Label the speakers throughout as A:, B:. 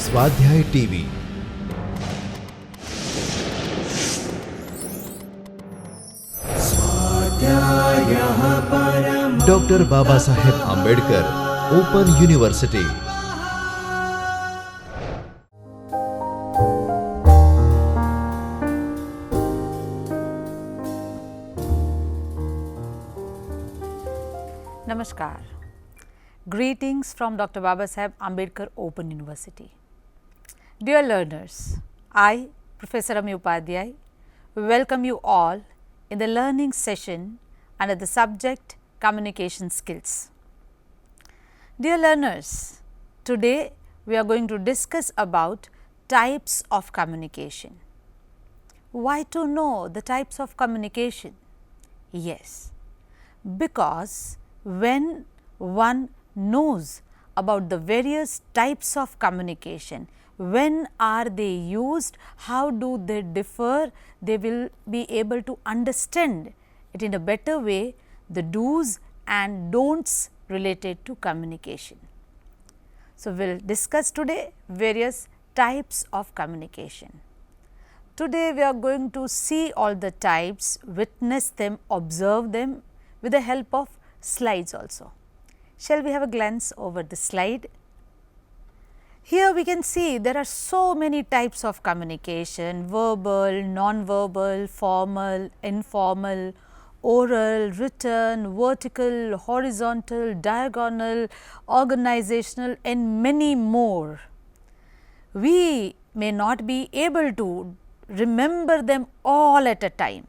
A: स्वाध्याय TV. Doctor Baba Saheb Ambedkar open university.
B: Namaskar. Greetings from Dr. Baba Saheb Ambedkar Open University. Dear learners, I, Professor Upadhyay, welcome you all in the learning session under the subject Communication Skills. Dear learners, today we are going to discuss about types of communication. Why to know the types of communication? Yes, because when one knows about the various types of communication, when are they used, how do they differ, they will be able to understand it in a better way, the do's and don'ts related to communication. So, we will discuss today various types of communication. Today, we are going to see all the types, witness them, observe them with the help of slides also. Shall we have a glance over the slide? Here we can see there are so many types of communication: verbal, non-verbal, formal, informal, oral, written, vertical, horizontal, diagonal, organizational and many more. We may not be able to remember them all at a time.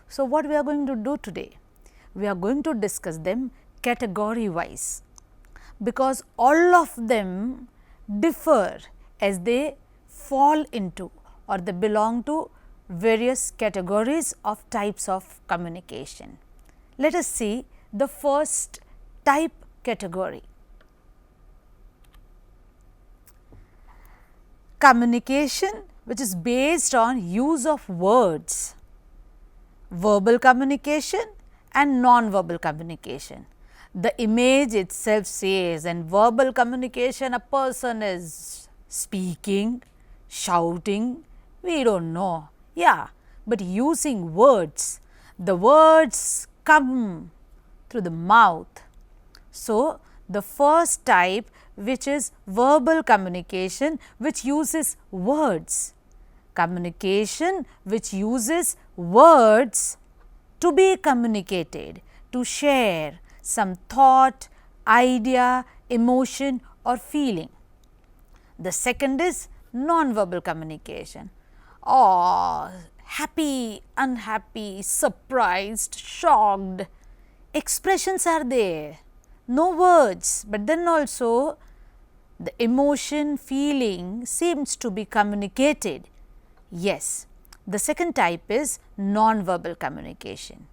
B: So, what we are going to do today? We are going to discuss them category wise, because all of them differ as they fall into or they belong to various categories of types of communication. Let us see the first type category. Communication which is based on use of words, verbal communication and non-verbal communication. The image itself says, and verbal communication, a person is speaking, shouting, we do not know, yeah, but using words, the words come through the mouth. So, the first type which is verbal communication which uses words, communication which uses words to be communicated, to share some thought, idea, emotion or feeling. The second is non-verbal communication. Oh, happy, unhappy, surprised, shocked, expressions are there, no words, but then also the emotion, feeling seems to be communicated. Yes. The second type is non-verbal communication.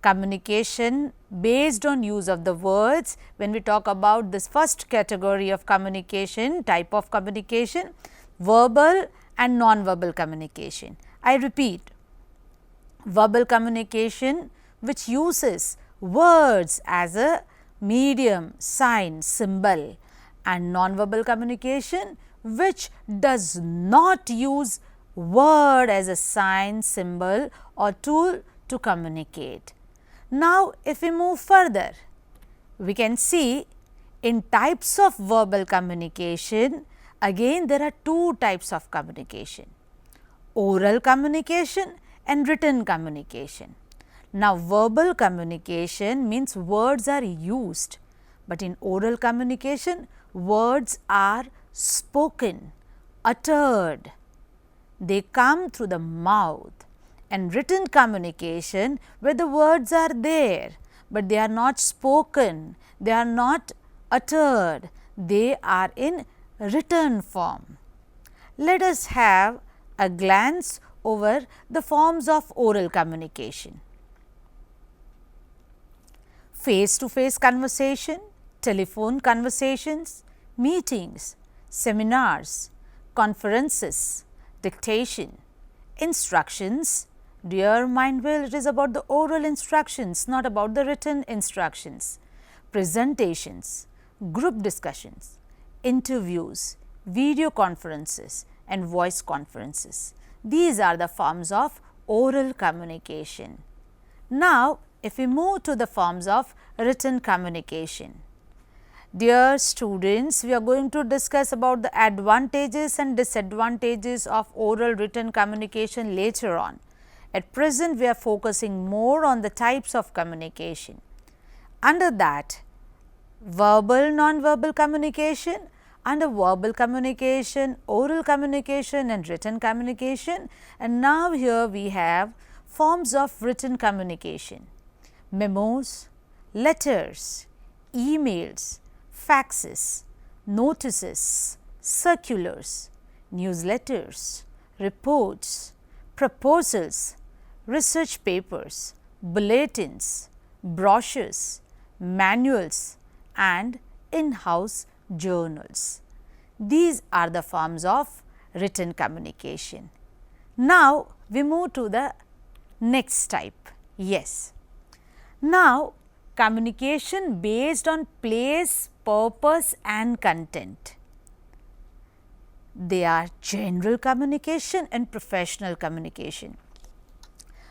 B: Communication based on use of the words. When we talk about this first category of communication, type of communication, verbal and non-verbal communication. I repeat, verbal communication which uses words as a medium, sign, symbol, and non-verbal communication which does not use word as a sign, symbol or tool to communicate. Now, if we move further, we can see in types of verbal communication, again there are two types of communication: oral communication and written communication. Now, verbal communication means words are used, but in oral communication words are spoken, uttered. They come through the mouth. And written communication where the words are there, but they are not spoken, they are not uttered, they are in written form. Let us have a glance over the forms of oral communication. Face-to-face conversation, telephone conversations, meetings, seminars, conferences, dictation, instructions. Dear Mindville, it is about the oral instructions, not about the written instructions. Presentations, group discussions, interviews, video conferences and voice conferences. These are the forms of oral communication. Now, if we move to the forms of written communication. Dear students, we are going to discuss about the advantages and disadvantages of oral written communication later on. At present, we are focusing more on the types of communication. Under that, verbal, non-verbal communication, under verbal communication, oral communication and written communication, and now here we have forms of written communication: memos, letters, emails, faxes, notices, circulars, newsletters, reports, proposals, research papers, bulletins, brochures, manuals and in-house journals. These are the forms of written communication. Now, we move to the next type. Yes. Now, communication based on place, purpose and content. They are general communication and professional communication.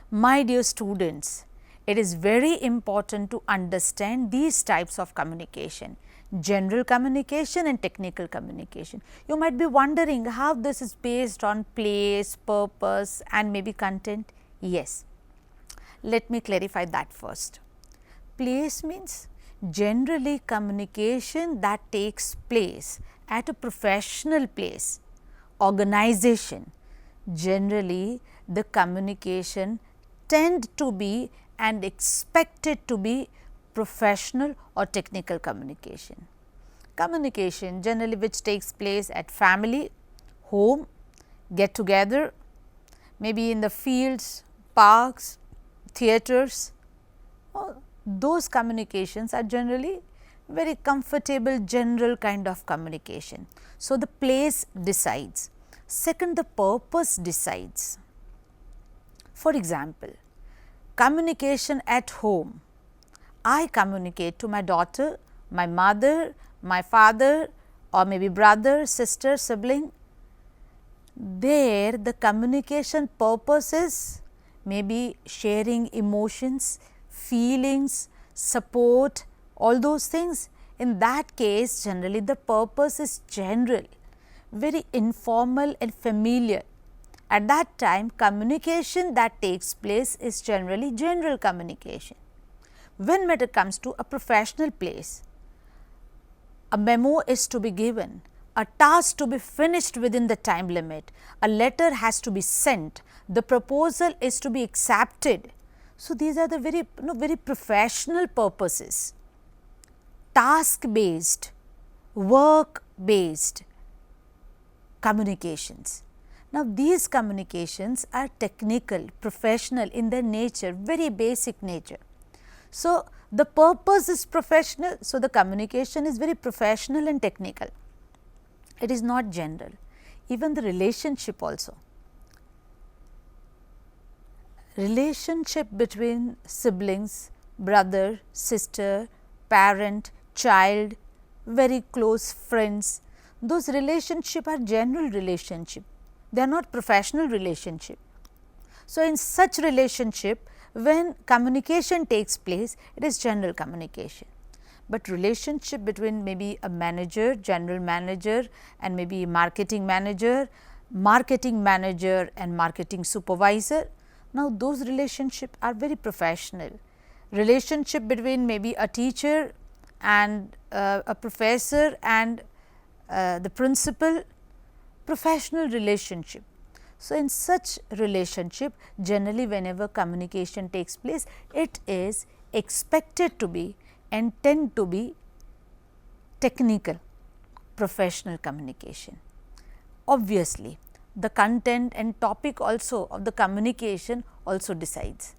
B: My dear students, it is very important to understand these types of communication: general communication and technical communication. You might be wondering how this is based on place, purpose and maybe content. Yes, let me clarify that first. Place means generally communication that takes place at a professional place, organization. Generally, the communication tend to be and expected to be professional or technical communication. Communication generally which takes place at family, home, get together, maybe in the fields, parks, theaters. Those communications are generally very comfortable general kind of communication. So, the place decides. Second, the purpose decides. For example, communication at home. I communicate to my daughter, my mother, my father or maybe brother, sister, sibling. There the communication purpose is maybe sharing emotions, feelings, support, all those things. In that case, generally the purpose is general, very informal and familiar. At that time, communication that takes place is generally general communication. When matter comes to a professional place, a memo is to be given, a task to be finished within the time limit, a letter has to be sent, the proposal is to be accepted. So, these are the very professional purposes, task based, work based communications. Now, these communications are technical, professional in their nature, very basic nature. So, the purpose is professional. So, the communication is very professional and technical. It is not general. Even the relationship also. Relationship between siblings, brother, sister, parent, child, very close friends, those relationships are general relationship. They are not professional relationship. So, in such relationship, when communication takes place, it is general communication. But relationship between maybe a manager, general manager and maybe marketing manager and marketing supervisor, now those relationships are very professional. Relationship between maybe a teacher and a professor and the principal, professional relationship. So, in such relationship, generally whenever communication takes place, it is expected to be and tend to be technical, professional communication. Obviously, the content and topic also of the communication also decides.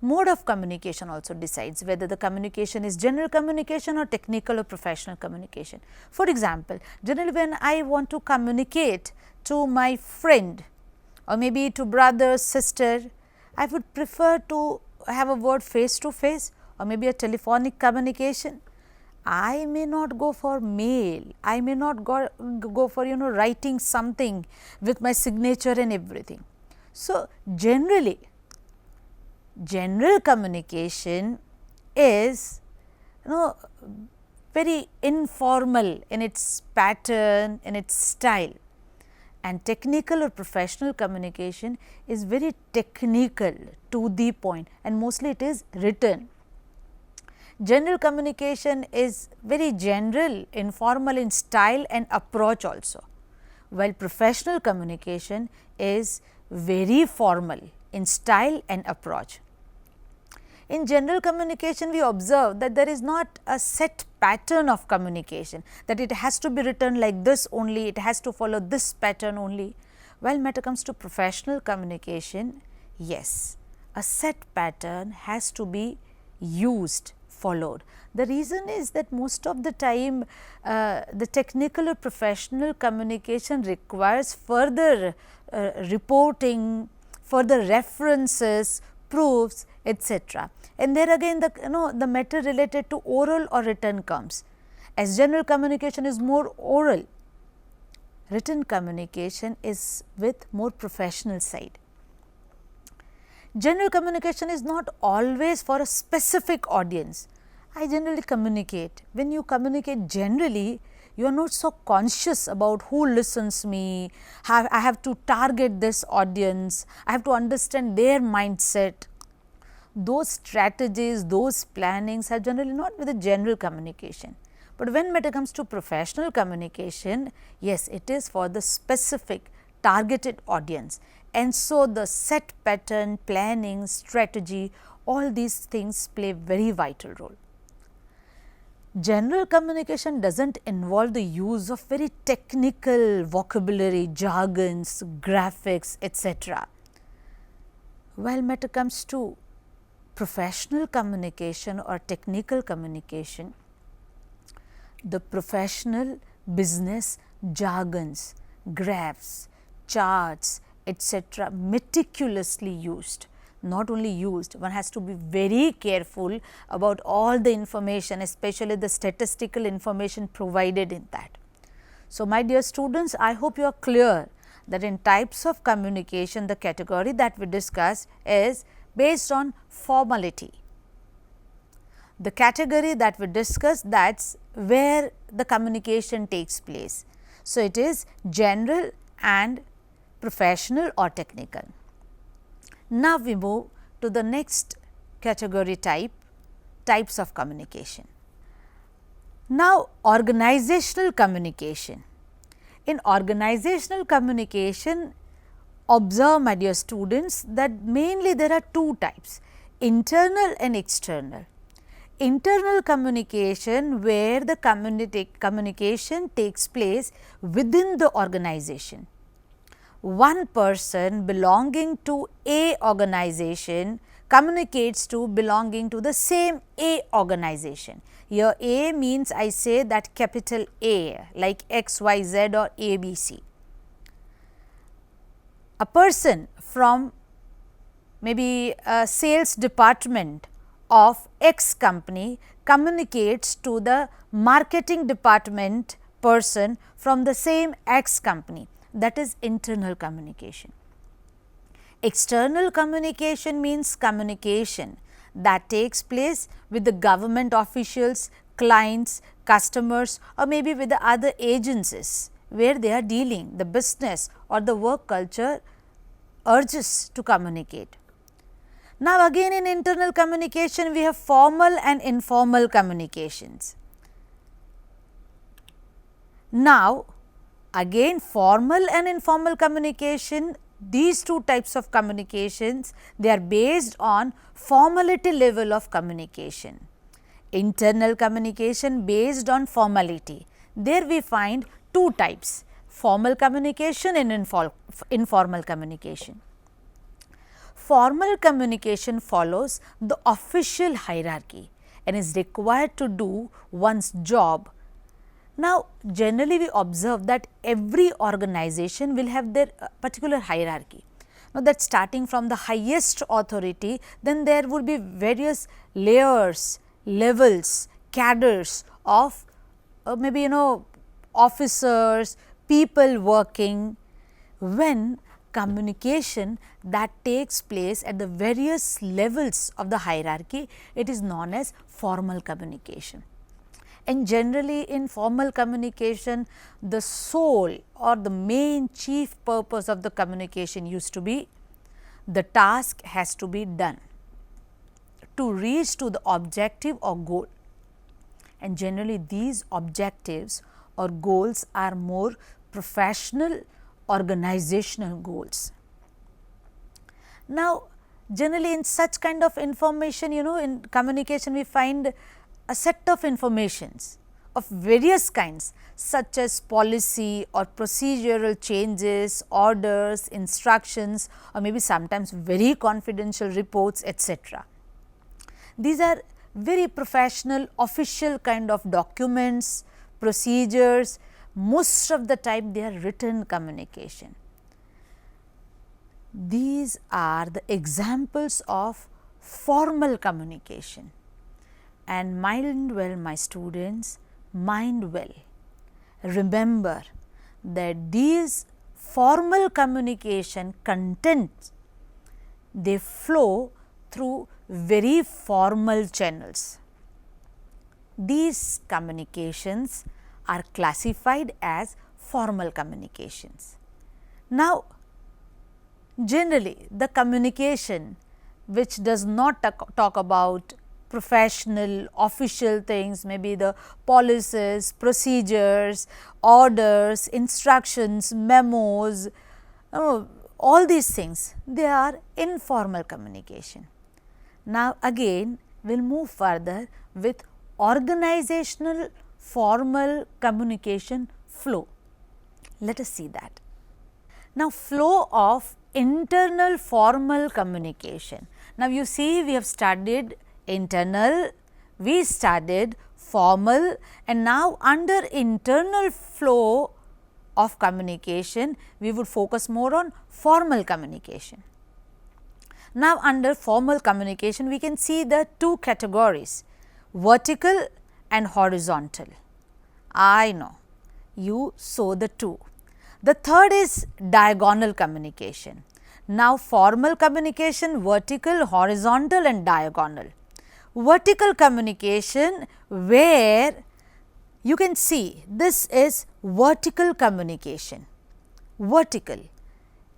B: Mode of communication also decides whether the communication is general communication or technical or professional communication. For example, generally when I want to communicate to my friend or maybe to brother, sister, I would prefer to have a word face to face or maybe a telephonic communication. I may not go for mail, I may not go for writing something with my signature and everything. So, generally general communication is very informal in its pattern, in its style, and technical or professional communication is very technical, to the point, and mostly it is written. General communication is very general, informal in style and approach also, while professional communication is very formal in style and approach. In general communication, we observe that there is not a set pattern of communication, that it has to be written like this only, it has to follow this pattern only. While when it comes to professional communication, yes, a set pattern has to be used, followed. The reason is that most of the time the technical or professional communication requires further reporting, further references, proofs, etc. And there again the matter related to oral or written comes. As general communication is more oral, written communication is with more professional side. General communication is not always for a specific audience. I generally communicate. When you communicate generally, you are not so conscious about who listens me, I have to target this audience, I have to understand their mindset. Those strategies, those plannings are generally not with the general communication. But when it comes to professional communication, yes, it is for the specific targeted audience. And so, the set pattern, planning, strategy, all these things play very vital role. General communication does not involve the use of very technical vocabulary, jargons, graphics, etc. While when it comes to professional communication or technical communication, the professional business jargons, graphs, charts, etc. meticulously used. Not only used, one has to be very careful about all the information, especially the statistical information provided in that. So, my dear students, I hope you are clear that in types of communication, the category that we discuss is based on formality. The category that we discuss, that is where the communication takes place. So, it is general and professional or technical. Now, we move to the next category types of communication. Now, organizational communication. In organizational communication, observe, my dear students, that mainly there are two types, internal and external. Internal communication, where the communication takes place within the organization. One person belonging to A organization communicates to belonging to the same A organization. Here A means, I say that capital A, like X, Y, Z or ABC. A person from maybe a sales department of X company communicates to the marketing department person from the same X company, that is internal communication. External communication means communication that takes place with the government officials, clients, customers, or maybe with the other agencies where they are dealing, the business or the work culture urges to communicate. Now, again in internal communication, we have formal and informal communications. Now, again formal and informal communication, these two types of communications, they are based on formality level of communication. Internal communication based on formality. There we find two types, formal communication and informal communication. Formal communication follows the official hierarchy and is required to do one's job. Now, generally we observe that every organization will have their particular hierarchy. Now, that starting from the highest authority, then there would be various layers, levels, cadres of maybe officers, people working, when communication that takes place at the various levels of the hierarchy, it is known as formal communication. And generally in formal communication, the soul or the main chief purpose of the communication used to be the task has to be done to reach to the objective or goal. And generally these objectives or goals are more professional organizational goals. Now, generally in such kind of information, in communication we find a set of informations of various kinds, such as policy or procedural changes, orders, instructions, or maybe sometimes very confidential reports, etc. These are very professional official kind of documents, procedures. Most of the time they are written communication. These are the examples of formal communication. And mind well, my students, mind well. Remember that these formal communication contents, they flow through very formal channels. These communications are classified as formal communications. Now, generally the communication which does not talk about professional official things, maybe the policies, procedures, orders, instructions, memos, all these things, they are informal communication. Now, again we will move further with organizational formal communication flow. Let us see that. Now, flow of internal formal communication. Now, you see we have studied internal, we studied formal, and now under internal flow of communication, we would focus more on formal communication. Now, under formal communication, we can see the two categories, vertical and horizontal. I know you saw the two. The third is diagonal communication. Now, formal communication, vertical, horizontal and diagonal. Vertical communication, where you can see this is vertical communication. Vertical,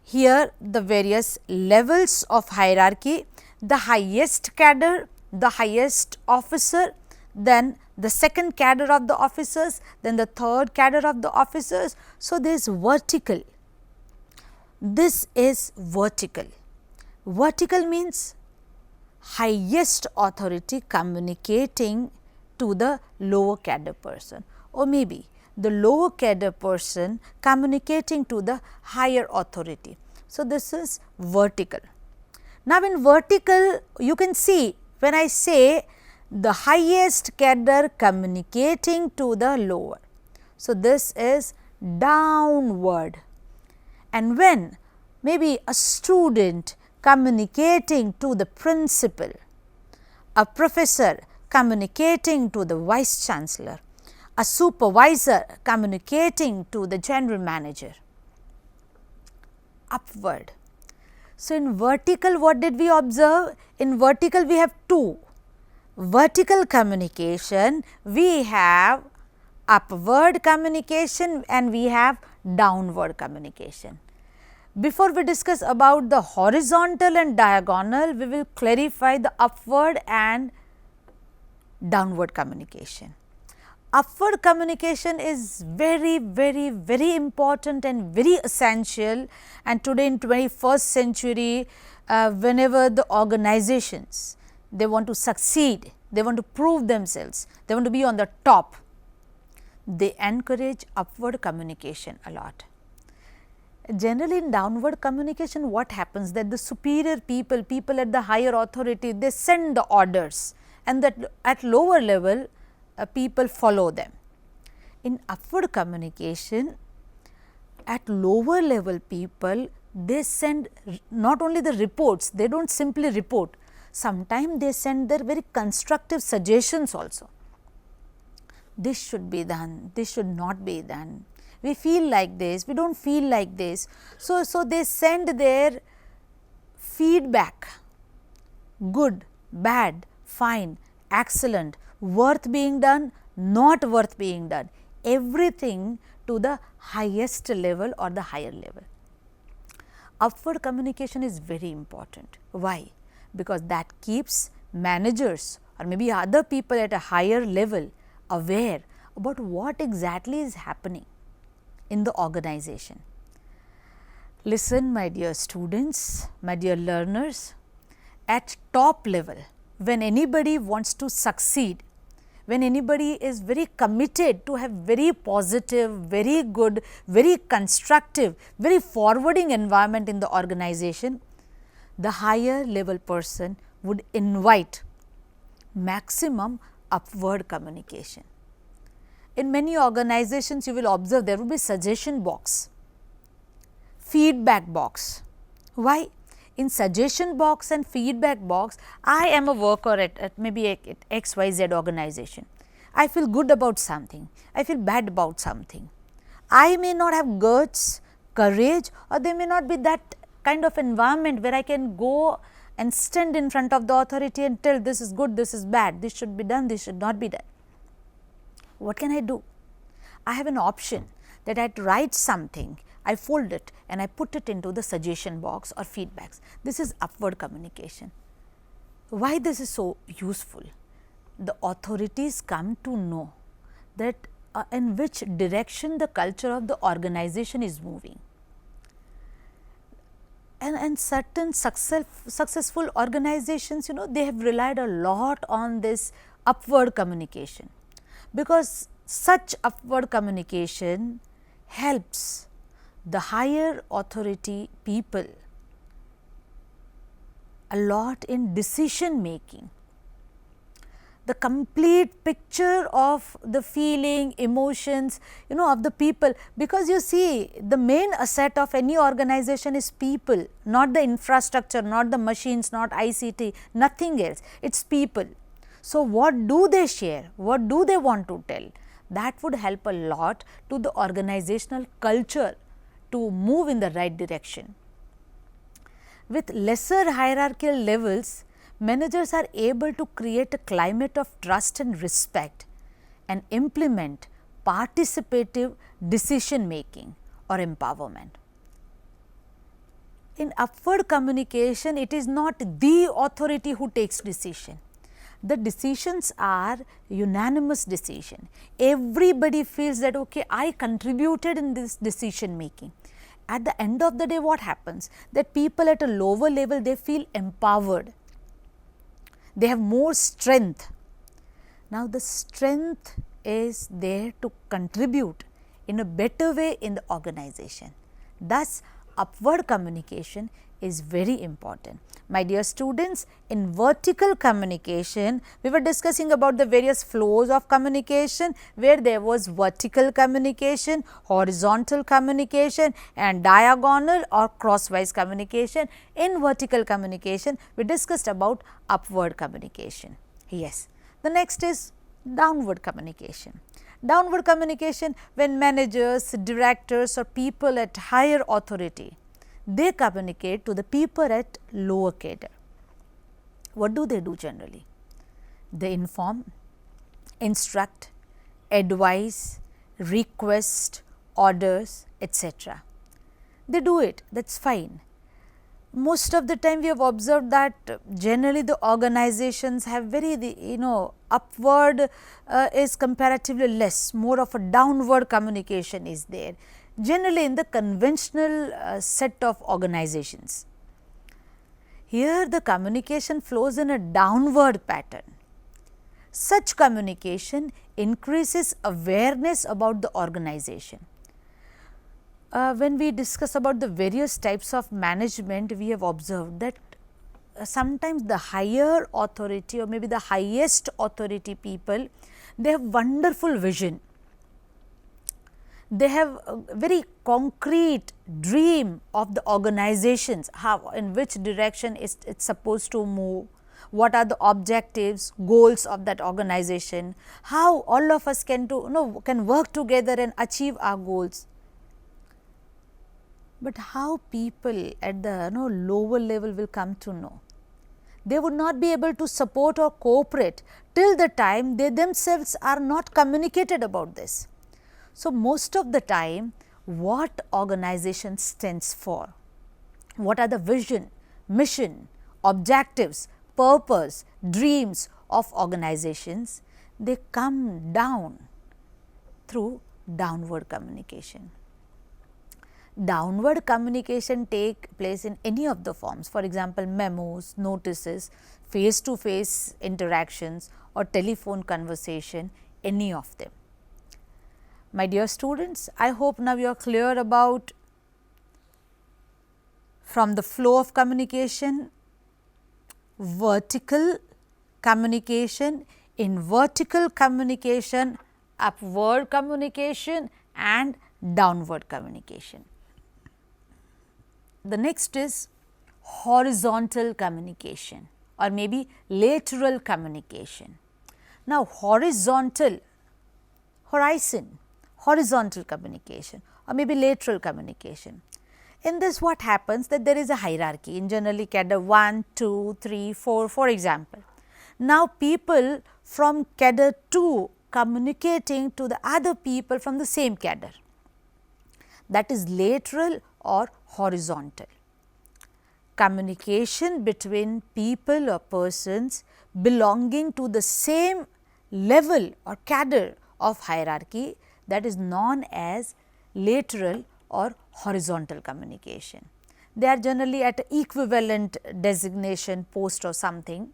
B: here the various levels of hierarchy, the highest cadre, the highest officer, then the second cadre of the officers, then the third cadre of the officers. So, this vertical, this is vertical. Vertical means highest authority communicating to the lower cadre person, or maybe the lower cadre person communicating to the higher authority. So, this is vertical. Now, in vertical you can see when I say the highest cadre communicating to the lower. So, this is downward, and when maybe a student communicating to the principal, a professor communicating to the vice chancellor, a supervisor communicating to the general manager, upward. So, in vertical what did we observe? In vertical we have two. Vertical communication, we have upward communication and we have downward communication. Before we discuss about the horizontal and diagonal, we will clarify the upward and downward communication. Upward communication is very important and very essential, and today in 21st century, whenever the organizations, they want to succeed, they want to prove themselves, they want to be on the top, they encourage upward communication a lot. Generally in downward communication, what happens that the superior people, people at the higher authority, they send the orders, and that at lower level people follow them. In upward communication, at lower level people, they send not only the reports, they do not simply report, sometimes they send their very constructive suggestions also. this should be done, this should not be done, we feel like this, we do not feel like this. So, they send their feedback, good, bad, fine, excellent, worth being done, not worth being done, everything to the highest level or the higher level. Upward communication is very important. Why? Because that keeps managers or maybe other people at a higher level aware about what exactly is happening in the organization. Listen, my dear students, my dear learners, at top level, when anybody wants to succeed, when anybody is very committed to have very positive, very good, very constructive, very forwarding environment in the organization, the higher level person would invite maximum upward communication. In many organizations, you will observe there will be suggestion box, feedback box. Why? In suggestion box and feedback box, I am a worker at maybe at XYZ organization. I feel good about something, I feel bad about something. I may not have guts, courage, or there may not be that kind of environment where I can go and stand in front of the authority and tell this is good, this is bad, this should be done, this should not be done. What can I do? I have an option that I write something, I fold it and I put it into the suggestion box or feedbacks. This is upward communication. Why this is so useful? The authorities come to know that in which direction the culture of the organization is moving. And certain successful organizations, they have relied a lot on this upward communication, because such upward communication helps the higher authority people a lot in decision making. The complete picture of the feeling, emotions, of the people, because you see the main asset of any organization is people, not the infrastructure, not the machines, not ICT, nothing else, it is people. So, what do they share, what do they want to tell? That would help a lot to the organizational culture to move in the right direction. With lesser hierarchical levels, managers are able to create a climate of trust and respect and implement participative decision making or empowerment. In upward communication, it is not the authority who takes decision. The decisions are unanimous decision. Everybody feels that okay, I contributed in this decision making. At the end of the day, what happens? That people at a lower level, they feel empowered. They have more strength. Now, the strength is there to contribute in a better way in the organization. Thus, upward communication is very important. My dear students, in vertical communication, we were discussing about the various flows of communication, where there was vertical communication, horizontal communication and diagonal or crosswise communication. In vertical communication, we discussed about upward communication. Yes. The next is downward communication. Downward communication, when managers, directors or people at higher authority, they communicate to the people at lower cadre. What do they do generally? They inform, instruct, advise, request, orders, etc. They do it, that is fine. Most of the time we have observed that generally the organizations have very upward is comparatively less, more of a downward communication is there, generally in the conventional set of organizations. Here the communication flows in a downward pattern. Such communication increases awareness about the organization. When we discuss about the various types of management, we have observed that sometimes the higher authority or maybe the highest authority people, they have wonderful vision. They have a very concrete dream of the organizations, how, in which direction it's supposed to move, what are the objectives, goals of that organization, how all of us can can work together and achieve our goals. But how people at the lower level will come to know? They would not be able to support or cooperate till the time they themselves are not communicated about this. So, most of the time what organization stands for, what are the vision, mission, objectives, purpose, dreams of organizations, they come down through downward communication. Downward communication take place in any of the forms, for example, memos, notices, face to face interactions or telephone conversation, any of them. My dear students, I hope now you are clear about from the flow of communication, vertical communication, in vertical communication, upward communication and downward communication. The next is horizontal communication or maybe lateral communication. Now, horizontal communication or maybe lateral communication. In this what happens that there is a hierarchy in generally cadre 1, 2, 3, 4 for example. Now, people from cadre 2 communicating to the other people from the same cadre, that is lateral or horizontal. Communication between people or persons belonging to the same level or cadre of hierarchy, that is known as lateral or horizontal communication. They are generally at equivalent designation post or something.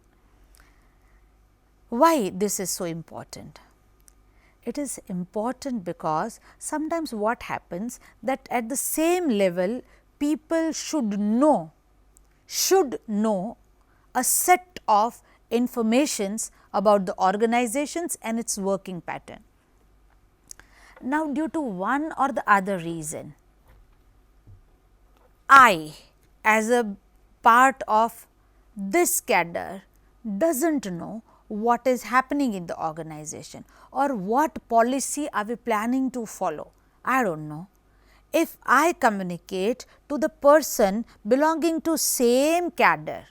B: Why this is so important? It is important because sometimes what happens that at the same level people should know a set of informations about the organizations and its working pattern. Now, due to one or the other reason, I as a part of this cadre doesn't know what is happening in the organization or what policy are we planning to follow. I do not know. If I communicate to the person belonging to same cadre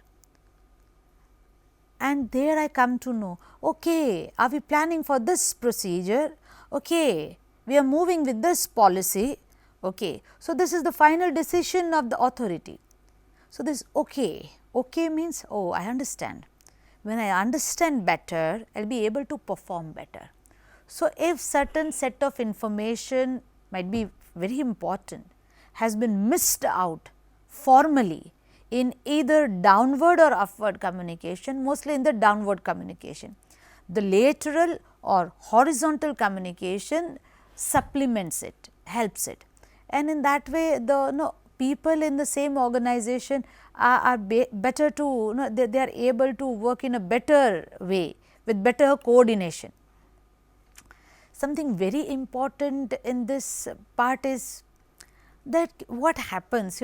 B: and there I come to know, okay, are we planning for this procedure, okay, we are moving with this policy, okay. So, this is the final decision of the authority. So, this okay means, oh, I understand. When I understand better, I will be able to perform better. So, if certain set of information might be very important has been missed out formally in either downward or upward communication, mostly in the downward communication, the lateral or horizontal communication supplements it, helps it, and in that way the people in the same organization are better to they are able to work in a better way with better coordination. Something very important in this part is that what happens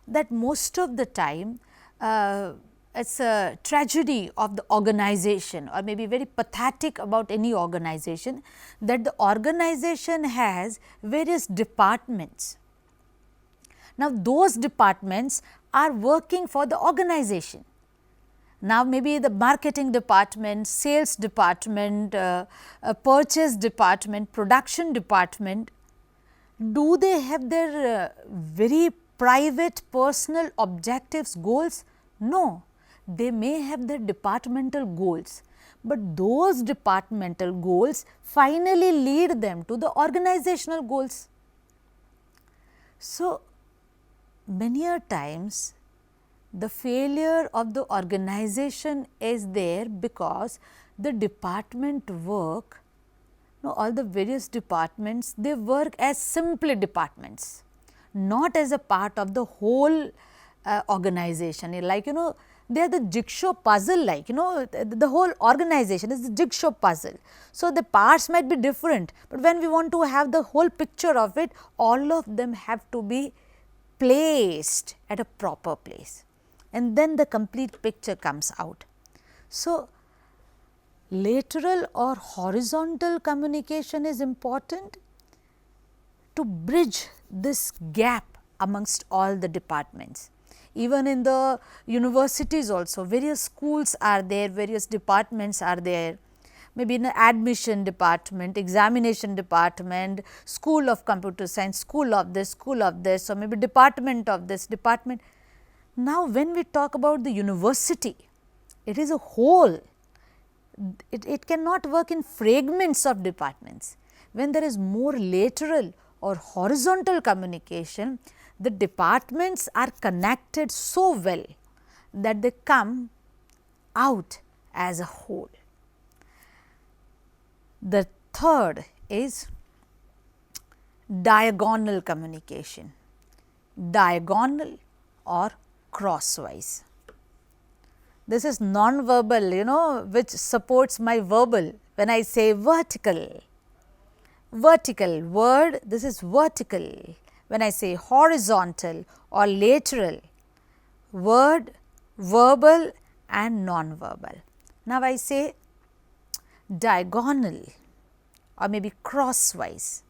B: that most of the time it is a tragedy of the organization or maybe very pathetic about any organization that the organization has various departments. Now, those departments are working for the organization. Now, maybe the marketing department, sales department, purchase department, production department, do they have their very private personal objectives, goals? No, they may have their departmental goals, but those departmental goals finally lead them to the organizational goals. So, many a times the failure of the organization is there because the department work, all the various departments, they work as simple departments, not as a part of the whole organization. Like they are the jigsaw puzzle, like the whole organization is the jigsaw puzzle. So, the parts might be different, but when we want to have the whole picture of it, all of them have to be placed at a proper place, and then the complete picture comes out. So, lateral or horizontal communication is important to bridge this gap amongst all the departments. Even in the universities also, various schools are there, various departments are there, maybe in the admission department, examination department, school of computer science, school of this, or maybe department of this department. Now, when we talk about the university, it is a whole. It cannot work in fragments of departments. When there is more lateral or horizontal communication, the departments are connected so well that they come out as a whole. The third is diagonal communication, diagonal or crosswise. This is non-verbal, which supports my verbal. When I say vertical, vertical word, this is vertical. When I say horizontal or lateral, word, verbal and non-verbal. Now, I say diagonal or maybe crosswise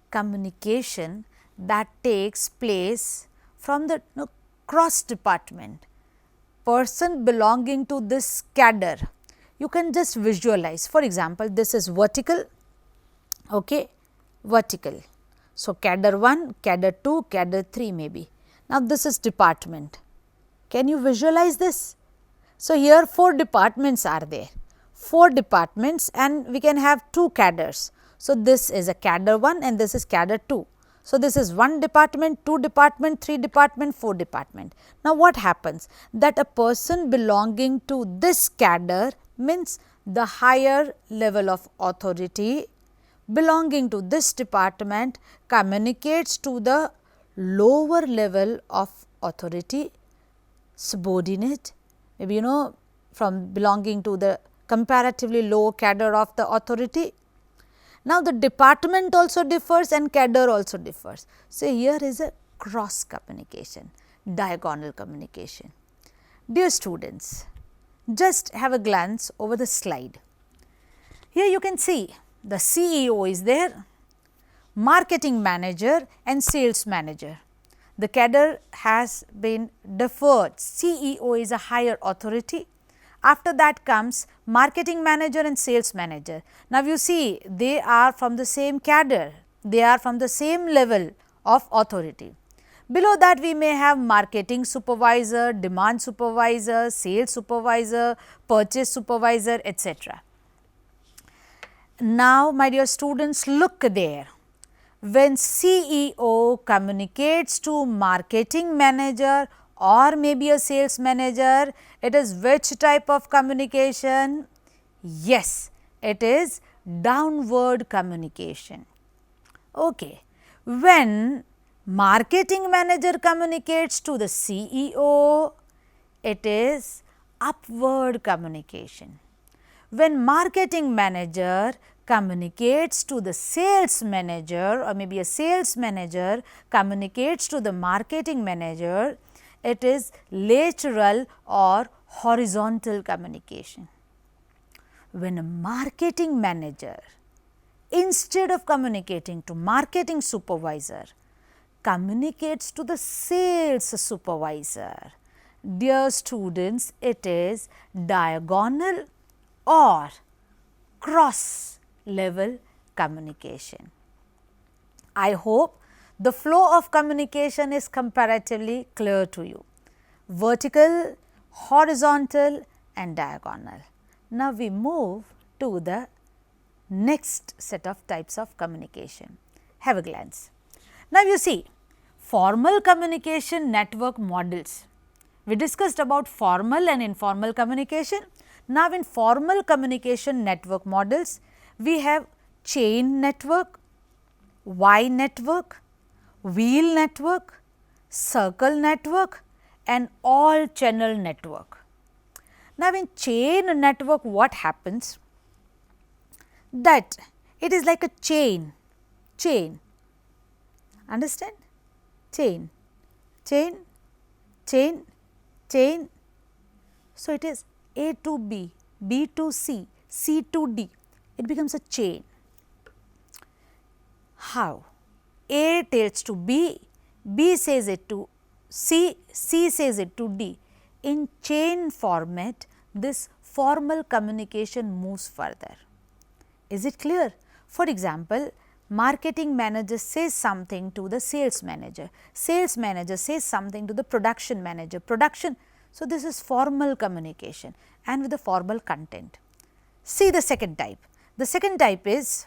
B: communication that takes place from the cross department, person belonging to this cadre. You can just visualize. For example, this is vertical, okay, vertical. So, cadre 1, cadre 2, cadre 3 maybe. Now, this is department. Can you visualize this? So, here 4 departments are there, 4 departments, and we can have 2 cadres. So, this is a cadre 1 and this is cadre 2. So, this is 1 department, 2 department, 3 department, 4 department. Now, what happens? That a person belonging to this cadre means the higher level of authority belonging to this department communicates to the lower level of authority subordinate, maybe from belonging to the comparatively low cadre of the authority. Now, the department also differs and cadre also differs. So, here is a cross communication, diagonal communication. Dear students, just have a glance over the slide. Here you can see the CEO is there, marketing manager and sales manager. The cadre has been deferred, CEO is a higher authority. After that comes marketing manager and sales manager. Now, you see they are from the same cadre, they are from the same level of authority. Below that we may have marketing supervisor, demand supervisor, sales supervisor, purchase supervisor, etc. Now, my dear students, look there. When CEO communicates to marketing manager or maybe a sales manager, it is which type of communication? Yes, it is downward communication. Okay. When marketing manager communicates to the CEO, it is upward communication. When marketing manager communicates to the sales manager or maybe a sales manager communicates to the marketing manager, it is lateral or horizontal communication. When a marketing manager, instead of communicating to marketing supervisor, communicates to the sales supervisor, dear students, it is diagonal or cross level communication. I hope the flow of communication is comparatively clear to you, vertical, horizontal and diagonal. Now, we move to the next set of types of communication. Have a glance. Now, you see formal communication network models. We discussed about formal and informal communication. Now, in formal communication network models, we have chain network, Y network, wheel network, circle network and all channel network. Now, in chain network, what happens? That it is like a chain, understand? Chain. So, it is A to B, B to C, C to D, it becomes a chain. How? A tells to B, B says it to C, C says it to D. In chain format, this formal communication moves further. Is it clear? For example, marketing manager says something to the sales manager says something to the production manager, So, this is formal communication and with the formal content. See the second type. The second type is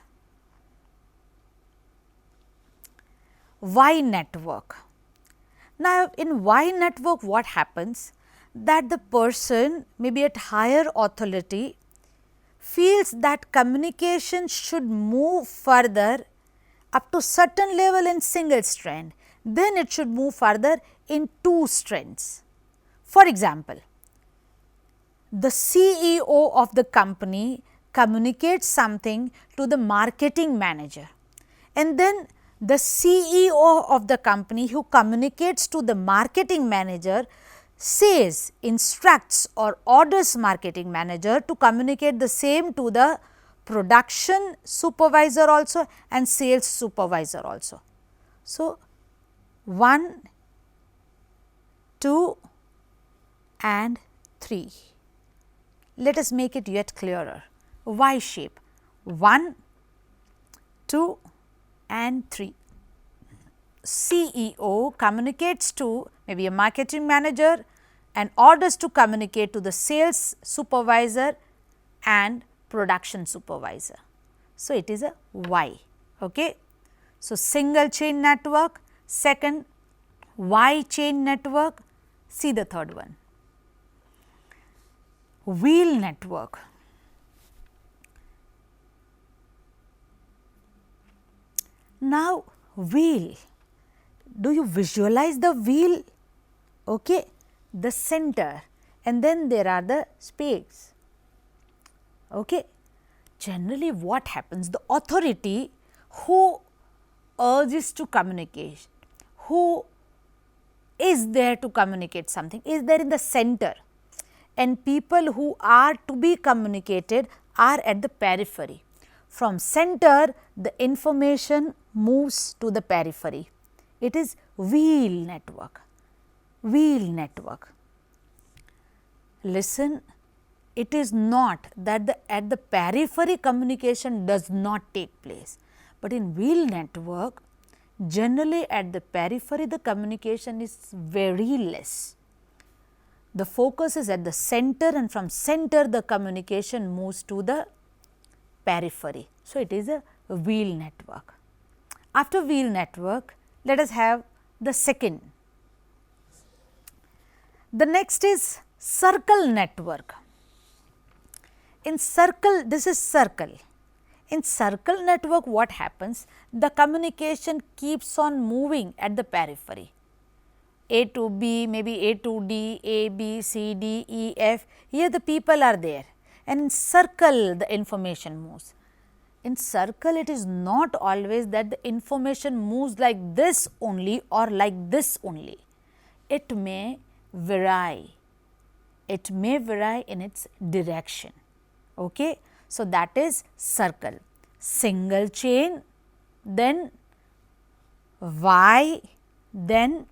B: Y network. Now, in Y network what happens? That the person maybe at higher authority feels that communication should move further up to certain level in single strand, then it should move further in two strands. For example, the CEO of the company communicates something to the marketing manager, and then the CEO of the company who communicates to the marketing manager says, instructs or orders marketing manager to communicate the same to the production supervisor also and sales supervisor also. So, 1, 2 and 3. Let us make it yet clearer. Y shape 1, 2 and 3. CEO communicates to maybe a marketing manager and orders to communicate to the sales supervisor and production supervisor. So, it is a Y. Okay. So, single chain network, second Y chain network, see the third one. Wheel network. Now, wheel, do you visualize the wheel? Okay. The center and then there are the spokes. Okay. Generally what happens? The authority who urges to communicate, who is there to communicate something, is there in the center, and people who are to be communicated are at the periphery. From center, the information moves to the periphery. It is wheel network. Wheel network. Listen, it is not that at the periphery communication does not take place, but in wheel network generally at the periphery the communication is very less. The focus is at the center and from center the communication moves to the periphery. So, it is a wheel network. After wheel network, let us have the second. The next is circle network. In circle, this is circle. In circle network, what happens? The communication keeps on moving at the periphery. A to B, maybe A to D, A, B, C, D, E, F, here the people are there, and in circle the information moves. In circle, it is not always that the information moves like this only or like this only. It may vary. It may vary in its direction. Okay. So, that is circle. Single chain, then Y, then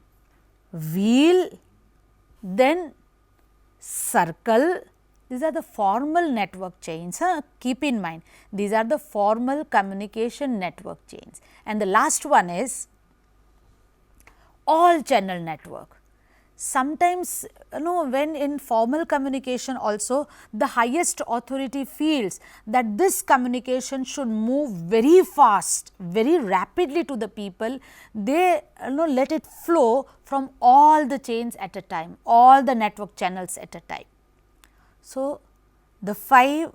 B: wheel, then circle. These are the formal network chains. Keep in mind, these are the formal communication network chains. And the last one is all channel network. Sometimes, when in formal communication also the highest authority feels that this communication should move very fast, very rapidly to the people, they let it flow from all the chains at a time, all the network channels at a time. So, the 5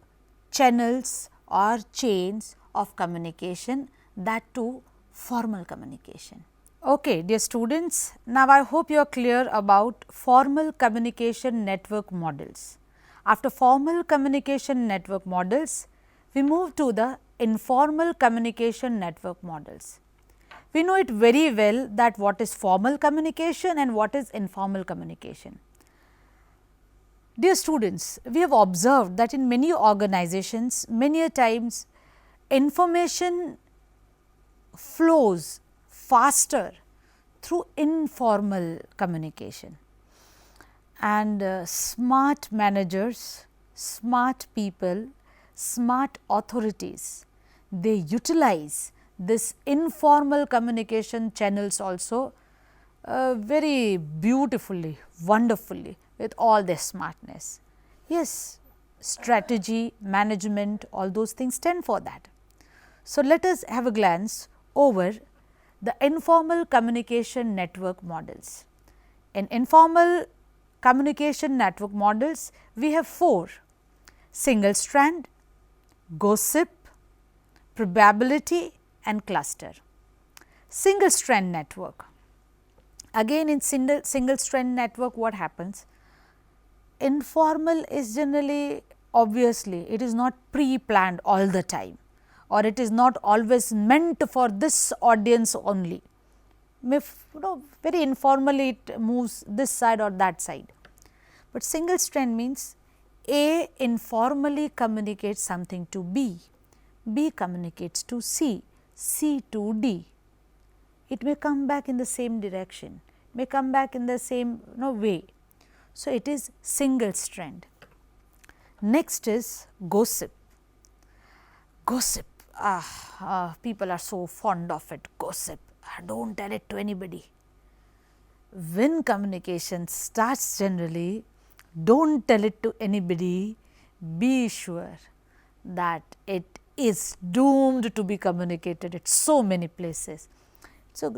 B: channels or chains of communication, that too formal communication. Okay, dear students, now I hope you are clear about formal communication network models. After formal communication network models, we move to the informal communication network models. We know it very well that what is formal communication and what is informal communication. Dear students, we have observed that in many organizations, many a times information flows faster through informal communication, and smart managers, smart people, smart authorities, they utilize this informal communication channels also very beautifully, wonderfully, with all their smartness. Yes, strategy, management, all those things stand for that. So, let us have a glance over the informal communication network models. In informal communication network models, we have 4: single strand, gossip, probability and cluster. Single strand network. Again, in single strand network, what happens? Informal is generally, obviously, it is not pre-planned all the time, or it is not always meant for this audience only. Very informally it moves this side or that side. But single strand means A informally communicates something to B, B communicates to C, C to D. It may come back in the same direction, may come back in the same way. So, it is single strand. Next is gossip. Gossip, people are so fond of it, gossip, do not tell it to anybody. When communication starts generally, do not tell it to anybody, be sure that it is doomed to be communicated at so many places. So,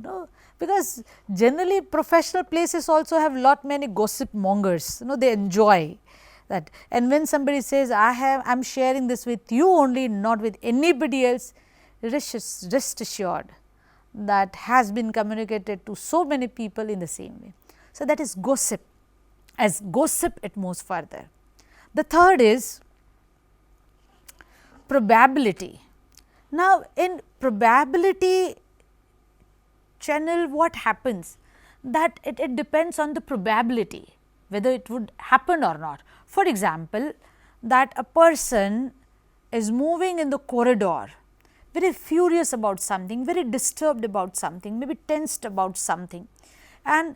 B: because generally professional places also have lot many gossip mongers, they enjoy that, and when somebody says I am sharing this with you only, not with anybody else, rest assured that has been communicated to so many people in the same way. So, that is gossip. As gossip it moves further. The third is probability. Now, in probability channel, what happens? That it depends on the probability whether it would happen or not. For example, that a person is moving in the corridor, very furious about something, very disturbed about something, maybe tensed about something, and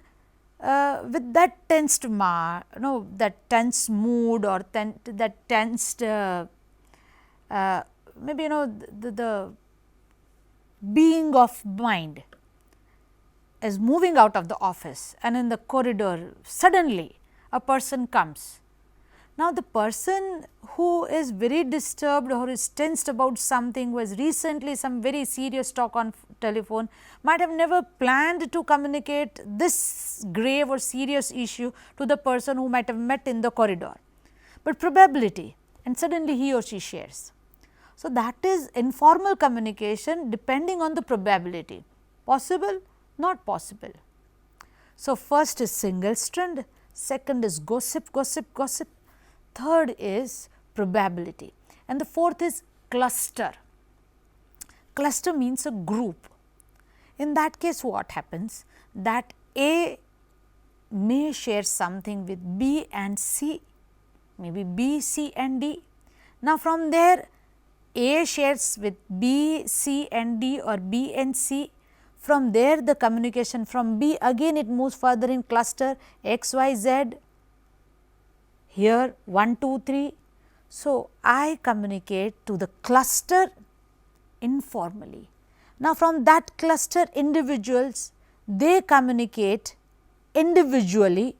B: with that tensed that tense mood or that tensed maybe the being of mind is moving out of the office, and in the corridor suddenly a person comes. Now, the person who is very disturbed or is tensed about something, who has recently some very serious talk on telephone, might have never planned to communicate this grave or serious issue to the person who might have met in the corridor, but probability, and suddenly he or she shares. So, that is informal communication depending on the probability, possible, not possible. So, first is single strand, second is gossip, third is probability, and the fourth is cluster. Cluster means a group. In that case, what happens? That A may share something with B and C, maybe B, C and D. Now, from there A shares with B, C and D, or B and C. From there the communication from B, again it moves further in cluster X, Y, Z, here 1, 2, 3. So, I communicate to the cluster informally. Now, from that cluster individuals, they communicate individually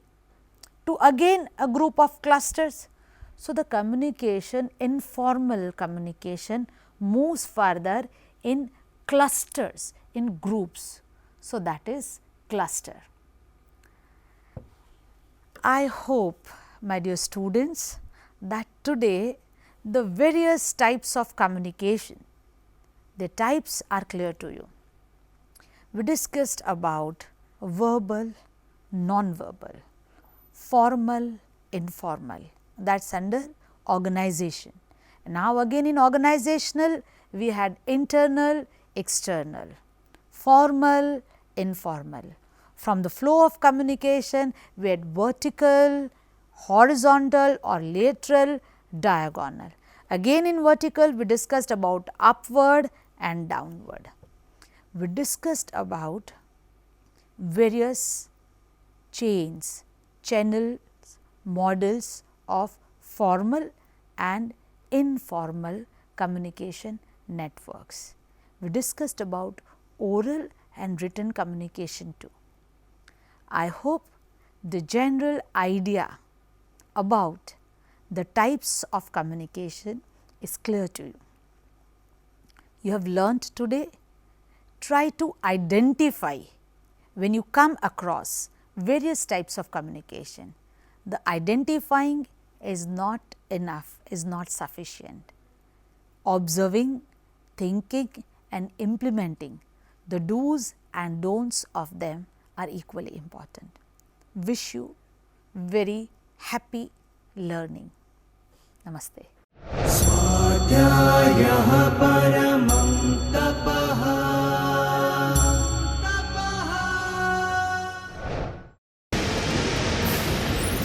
B: to again a group of clusters. So, the communication, informal communication moves further in clusters, in groups. So, that is cluster. I hope, my dear students, that today the various types of communication, the types are clear to you. We discussed about verbal, non-verbal, formal, informal, that is under organization. Now, again in organizational, we had internal, external, formal, informal. From the flow of communication, we had vertical, horizontal or lateral, diagonal. Again in vertical we discussed about upward and downward. We discussed about various chains, channels, models of formal and informal communication networks. We discussed about oral and written communication too. I hope the general idea about the types of communication is clear to you. You have learnt today. Try to identify when you come across various types of communication. The identifying is not enough, is not sufficient. Observing, thinking and implementing the do's and don'ts of them are equally important. Wish you very happy learning. Namaste.
C: स्वाध्यायः परमं तपः।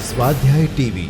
A: स्वाध्याय TV